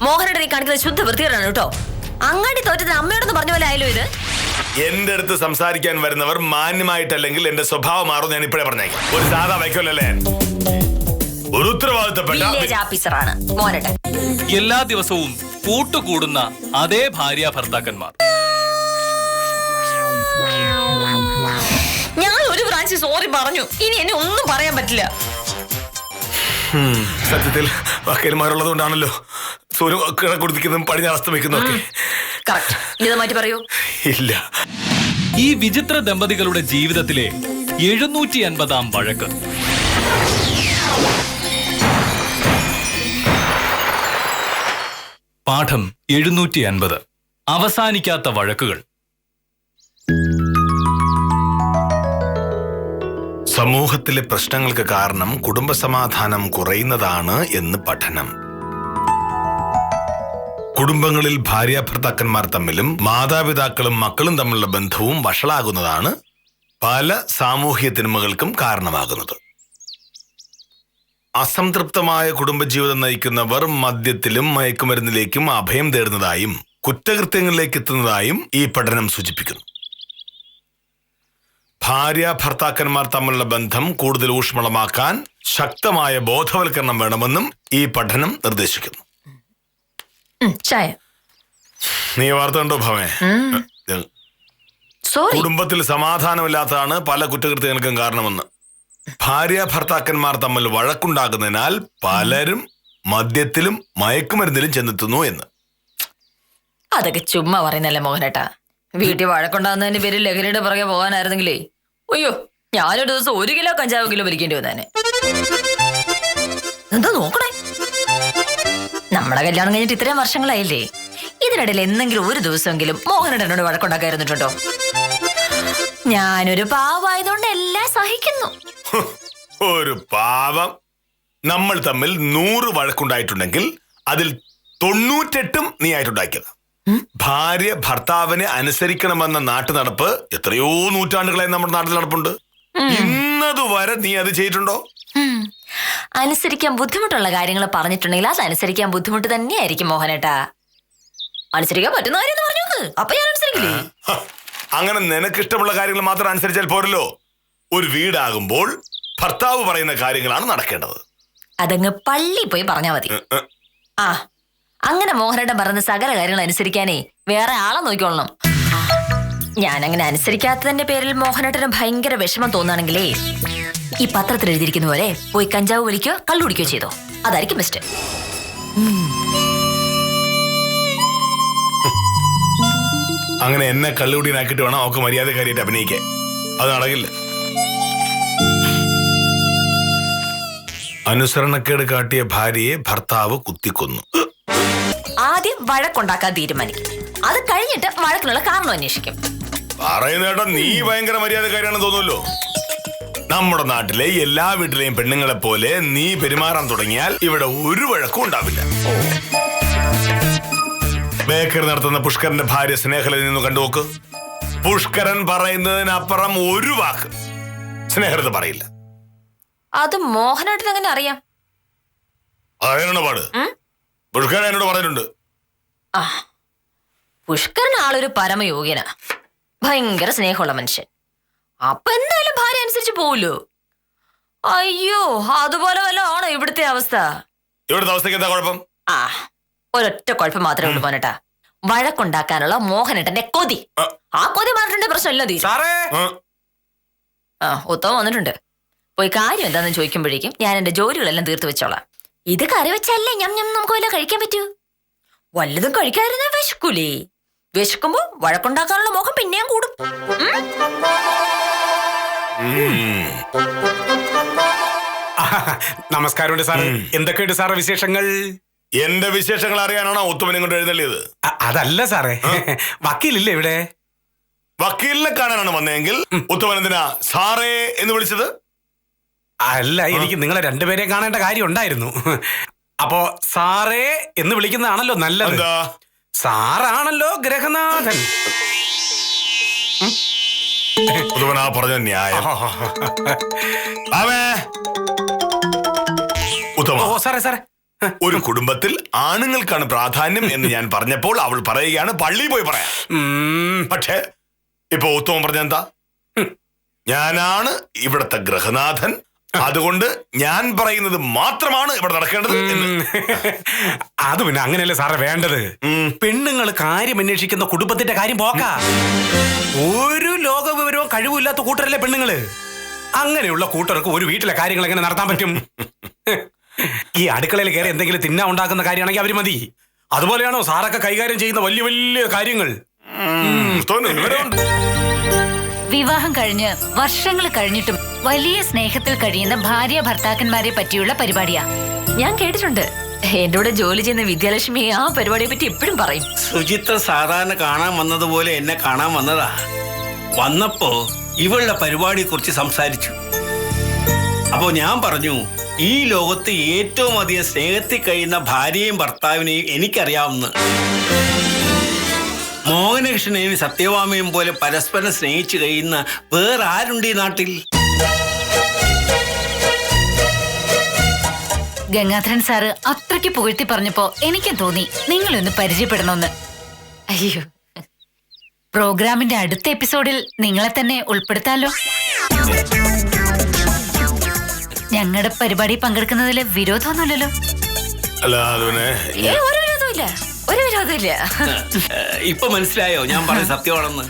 മോഹനയുടെ നീ കാണിക്കുന്ന ശുദ്ധ വൃത്തികേടാണ് കേട്ടോ. അങ്ങാടി തോറ്റത്തിന് അമ്മയോടൊന്ന് പറഞ്ഞ പോലെ ആയാലോ ഇത്. എന്റെ അടുത്ത് സംസാരിക്കാൻ വരുന്നവർ മാന്യമായിട്ടല്ലെങ്കിൽ എന്റെ സ്വഭാവം മാറും. ഞാൻ ഇപ്പോഴേ പറഞ്ഞേക്കാം. ഒരു സാധാ വൈക്കോലല്ലേ, ഒരു ഉത്തരവാദിത്തപ്പെട്ട വില്ലേജ് ഓഫീസറാണ് മോഹനേട്ടൻ. എല്ലാ ദിവസവും കൂട്ടുകൂടുന്ന അതേ ഭാര്യ ഭർത്താക്കന്മാർ. ഞാൻ ഒരു പ്രാവശ്യം സോറി പറഞ്ഞു, ഇനി എന്നെ ഒന്നും പറയാൻ പറ്റില്ല. സത്യത്തിൽ വക്കീൽമാരുള്ളത് കൊണ്ടാണല്ലോ സൂര്യ കിഴക്കൊടുക്കുന്നതും പടിഞ്ഞാറ് അസ്തമിക്കുന്നതും. ഇത് മാറ്റി പറയൂ. ഇല്ല, ഈ വിചിത്ര ദമ്പതികളുടെ ജീവിതത്തിലെ 750-ാം വഴക്ക്. പാഠം 750. അവസാനിക്കാത്ത വഴക്കുകൾ. സമൂഹത്തിലെ പ്രശ്നങ്ങൾക്ക് കാരണം കുടുംബസമാധാനം കുറയുന്നതാണ് എന്ന് പഠനം. കുടുംബങ്ങളിൽ ഭാര്യാഭർത്താക്കന്മാർ തമ്മിലും മാതാപിതാക്കളും മക്കളും തമ്മിലുള്ള ബന്ധവും വഷളാകുന്നതാണ് പല സാമൂഹ്യ തിന്മകൾക്കും കാരണമാകുന്നത്. അസംതൃപ്തമായ കുടുംബജീവിതം നയിക്കുന്നവർ മദ്യത്തിലും മയക്കുമരുന്നിലേക്കും അഭയം തേടുന്നതായും കുറ്റകൃത്യങ്ങളിലേക്ക് എത്തുന്നതായും ഈ പഠനം സൂചിപ്പിക്കുന്നു. ഭാര്യ ഭർത്താക്കന്മാർ തമ്മിലുള്ള ബന്ധം കൂടുതൽ ഊഷ്മളമാക്കാൻ ശക്തമായ ബോധവൽക്കരണം വേണമെന്നും ഈ പഠനം നിർദ്ദേശിക്കുന്നു. നീ വാർത്ത കണ്ടോ ഭവേ? കുടുംബത്തിൽ സമാധാനമില്ലാത്തതാണ് പല കുറ്റകൃത്യങ്ങൾക്കും കാരണമെന്ന്. ഭാര്യ ഭർത്താക്കന്മാർ തമ്മിൽ വഴക്കുണ്ടാകുന്നതിനാൽ പലരും മദ്യത്തിലും മയക്കുമരുന്നിലും ചെന്നെത്തുന്നു എന്ന്. അതൊക്കെ ചുമ്മാ പറയുന്നല്ലേ മോഹനേട്ടാ. വീട്ടിൽ വഴക്കുണ്ടാകുന്നതിന്റെ പേരിൽ ലഹരിയുടെ പുറകെ പോകാനായിരുന്നെങ്കിലേ അയ്യോ, ഞാനൊരു ദിവസം 1 കിലോ കഞ്ചാവ് കിലോ വലിക്കേണ്ടി വന്നേനെ. എന്താ നോക്കണേ, നമ്മുടെ കല്യാണം കഴിഞ്ഞിട്ട് ഇത്രയും വർഷങ്ങളായില്ലേ, ഇതിനിടയിൽ എന്തെങ്കിലും ഒരു ദിവസമെങ്കിലും മോഹനേട്ടനോട് വഴക്കുണ്ടാക്കായിരുന്നിട്ടുണ്ടോ? ഞാനൊരു പാവമായതുകൊണ്ട് എല്ലാം സഹിക്കുന്നു. ഒരു പാവം. നമ്മൾ തമ്മിൽ 100 വഴക്കുണ്ടായിട്ടുണ്ടെങ്കിൽ അതിൽ 98 നീ ആയിട്ടുണ്ടാക്കിയത്. ഭാര്യ ഭർത്താവിനെ അനുസരിക്കണമെന്ന നാട്ടു നടപ്പ് എത്രയോ നൂറ്റാണ്ടുകളായി നമ്മുടെ നാട്ടിൽ നടപ്പുണ്ട്. ഇന്നതുവരെ നീ അത് ചെയ്തിട്ടുണ്ടോ? അനുസരിക്കാൻ ബുദ്ധിമുട്ടുള്ള കാര്യങ്ങൾ പറഞ്ഞിട്ടുണ്ടെങ്കിൽ അത് അനുസരിക്കാൻ ബുദ്ധിമുട്ട് തന്നെയായിരിക്കും മോഹനേട്ടാ. അനുസരിക്കാൻ പറ്റുന്ന കാര്യം പറഞ്ഞു നോക്ക്, അപ്പൊ ഞാൻ അനുസരിക്കില്ലേ? അങ്ങനെ നിനക്കിഷ്ടമുള്ള കാര്യങ്ങൾ മാത്രം അനുസരിച്ചാൽ പോരല്ലോ. ഒരു വീടാകുമ്പോൾ ഭർത്താവ് പറയുന്ന കാര്യങ്ങളാണ് നടക്കേണ്ടത്. അതങ്ങ് പള്ളി പോയി പറഞ്ഞാ മതി. ആ, അങ്ങനെ മോഹനേട്ടൻ പറയുന്ന സകല കാര്യങ്ങൾ അനുസരിക്കാനേ വേറെ ആളെ നോക്കിക്കൊള്ളണം. ഞാൻ അങ്ങനെ അനുസരിക്കാത്തതിന്റെ പേരിൽ മോഹനേട്ടന് ഭയങ്കര വിഷമം തോന്നുകയാണെങ്കിലേ ഈ പത്രത്തിൽ എഴുതിയിരിക്കുന്ന പോലെ പോയി കഞ്ചാവ് വലിക്കോ കള്ളു കുടിക്കോ ചെയ്തോ, അതായിരിക്കും ബെസ്റ്റ്. അങ്ങനെ എന്നെ കള്ളുകുടിയനാക്കിട്ട് വേണം അവർക്ക് മര്യാദക്കാരിയായിട്ട് അഭിനയിക്കാൻ. അത് നടക്കില്ല. അനുസരണക്കേട് കാട്ടിയ ഭാര്യയെ ഭർത്താവ് കുത്തിക്കൊന്നു. ആദ്യം വഴക്കുണ്ടാക്കാൻ തീരുമാനിക്കും, അത് കഴിഞ്ഞിട്ട് വഴക്കിനുള്ള കാരണം അന്വേഷിക്കും. പറയുന്നേട്ടാ, നീ ഭയങ്കര മര്യാദക്കാരിയാണെന്ന് തോന്നുമല്ലോ. നമ്മുടെ നാട്ടിലെ എല്ലാ വീട്ടിലെയും പെണ്ണുങ്ങളെ പോലെ നീ പെരുമാറാൻ തുടങ്ങിയാൽ ഇവിടെ ഒരു വഴക്കും ഉണ്ടാവില്ല. ബേക്കറി നടത്തുന്ന പുഷ്കരന്റെ ഭാര്യ സ്നേഹലയിൽ നിന്ന് കണ്ടുനോക്ക്. പുഷ്കരൻ പറയുന്നതിനപ്പുറം ഒരു വാക്ക് സ്നേഹലത പറയില്ല. അത് മോഹനേട്ടൻ എങ്ങനെ അറിയാം? അതെന്നാണ് പാട്. പുഷ്കരൻ എന്നോട് പറഞ്ഞിട്ടുണ്ട്. പുഷ്കരൻ ആളൊരു പരമയോഗ്യനാ, ഭയങ്കര സ്നേഹമുള്ള മനുഷ്യൻ. അപ്പൊ എന്തായാലും ഭാര്യ അനുസരിച്ച് പോവല്ലോ. അയ്യോ, അതുപോലെ വല്ല ആണോ ഇവിടുത്തെ അവസ്ഥ? ഇവിടുത്തെ അവസ്ഥയ്ക്ക് എന്താ കുഴപ്പം? ഒരൊറ്റ കുഴപ്പം മാത്രമേ ഉള്ളൂ മോനേട്ടാ, വഴക്കുണ്ടാക്കാനുള്ള മോഹനേട്ടന്റെ കൊതി. ആ കൊതി മാറിട്ടുണ്ട്, പ്രശ്നമില്ല. ഉത്തമം വന്നിട്ടുണ്ട്. പോയി കാര്യം എന്താന്ന് ചോദിക്കുമ്പോഴേക്കും ഞാൻ എന്റെ ജോലികളെല്ലാം തീർത്തു വെച്ചോളാം. ഇത് കറി വെച്ചല്ലേ ഞം ഞം നമുക്ക് വല്ല കഴിക്കാൻ പറ്റൂ? വല്ലതും കഴിക്കാതിരുന്ന വിശക്കൂലേ? വിശക്കുമ്പോ വഴക്കുണ്ടാക്കാനുള്ള മോഹം പിന്നെയും കൂടും. നമസ്കാരമുണ്ട് സാർ. എന്തൊക്കെയുണ്ട് സാറേ വിശേഷങ്ങൾ? എന്റെ വിശേഷങ്ങൾ അറിയാനാണോ ഉത്തമനെ കൊണ്ട് എഴുന്നള്ളിയത്? അതല്ല സാറേ, വക്കീലില്ലേ ഇവിടെ? വക്കീലിനെ കാണാനാണ് വന്നതെങ്കിൽ ഉത്തമൻ എന്തിനാ സാറേ എന്ന് വിളിച്ചത്? അല്ല, എനിക്ക് നിങ്ങളെ രണ്ടുപേരെയും കാണേണ്ട കാര്യം ഉണ്ടായിരുന്നു. അപ്പോ സാറേ എന്ന് വിളിക്കുന്നതാണല്ലോ നല്ലത്. സാറാണല്ലോ ഗ്രഹനാഥൻ. ഉത്തമനാ പറഞ്ഞ ന്യായം. ഉത്തമ. ഓ സാറേ സാറേ. ഒരു കുടുംബത്തിൽ ആണുങ്ങൾക്കാണ് പ്രാധാന്യം എന്ന് ഞാൻ പറഞ്ഞപ്പോൾ അവൾ പറയുകയാണ് പള്ളിയിൽ പോയി പറയാം. പക്ഷേ ഇപ്പൊ ഉത്തമം പറഞ്ഞ എന്താ? ഞാനാണ് ഇവിടത്തെ ഗൃഹനാഥൻ, അതുകൊണ്ട് ഞാൻ പറയുന്നത് മാത്രമാണ് ഇവിടെ നടക്കേണ്ടത് എന്ന്. അത് പിന്നെ അങ്ങനെയല്ലേ സാറേ വേണ്ടത്. പെണ്ണുങ്ങൾ കാര്യം അന്വേഷിക്കുന്ന കുടുംബത്തിന്റെ കാര്യം പോക്കാ. ഒരു ലോക വിവരവും കഴിവില്ലാത്ത കൂട്ടരല്ലേ പെണ്ണുങ്ങള്. അങ്ങനെയുള്ള കൂട്ടർക്ക് ഒരു വീട്ടിലെ കാര്യങ്ങൾ എങ്ങനെ നടത്താൻ പറ്റും? ഈ അടുക്കളയിൽ കയറി എന്തെങ്കിലും തിന്നാ ഉണ്ടാക്കുന്ന കാര്യമാണെങ്കിൽ അവര് മതി. അതുപോലെയാണോ സാറൊക്കെ കൈകാര്യം ചെയ്യുന്ന വലിയ വലിയ കാര്യങ്ങൾ? വിവാഹം കഴിഞ്ഞ് വർഷങ്ങൾ കഴിഞ്ഞിട്ടും വലിയ സ്നേഹത്തിൽ കഴിയുന്ന ഭാര്യ ഭർത്താക്കന്മാരെ പറ്റിയുള്ള പരിപാടിയാ. ഞാൻ കേട്ടിട്ടുണ്ട്. എന്റെ കൂടെ ജോലി ചെയ്യുന്ന വിദ്യാലക്ഷ്മി ആ പരിപാടിയെ പറ്റി എപ്പോഴും പറയും. സുചിത്ര സാധാരണ കാണാൻ വന്നതുപോലെ എന്നെ കാണാൻ വന്നതാ. വന്നപ്പോ ഇവളുടെ പരിപാടിയെ കുറിച്ച് സംസാരിച്ചു. അപ്പോ ഞാൻ പറഞ്ഞു, ഈ ലോകത്ത് ഏറ്റവും അധികം സ്നേഹത്തിൽ കഴിയുന്ന ഭാര്യയും ഭർത്താവിനെയും എനിക്കറിയാവുന്ന മോഹനകൃഷ്ണനെയും സത്യഭാമയും പോലെ പരസ്പരം സ്നേഹിച്ചു കഴിയുന്ന വേറെ ആരുണ്ട് ഈ നാട്ടിൽ? ഗംഗാധരൻ സാറ് അത്രയ്ക്ക് പുകഴ്ത്തി പറഞ്ഞപ്പോ എനിക്കും തോന്നി നിങ്ങളൊന്ന് പരിചയപ്പെടണമെന്ന്. അയ്യോ, പ്രോഗ്രാമിന്റെ അടുത്ത എപ്പിസോഡിൽ നിങ്ങളെ തന്നെ ഉൾപ്പെടുത്താലോ? ഞങ്ങളുടെ പരിപാടി പങ്കെടുക്കുന്നതിൽ വിരോധമൊന്നുമില്ലല്ലോ? അല്ല അത് പിന്നെ ഒരു വിരോധമില്ല, ഒരു വിരോധമില്ല. ഇപ്പൊ മനസ്സിലായോ ഞാൻ പറഞ്ഞ സത്യമാണെന്ന്?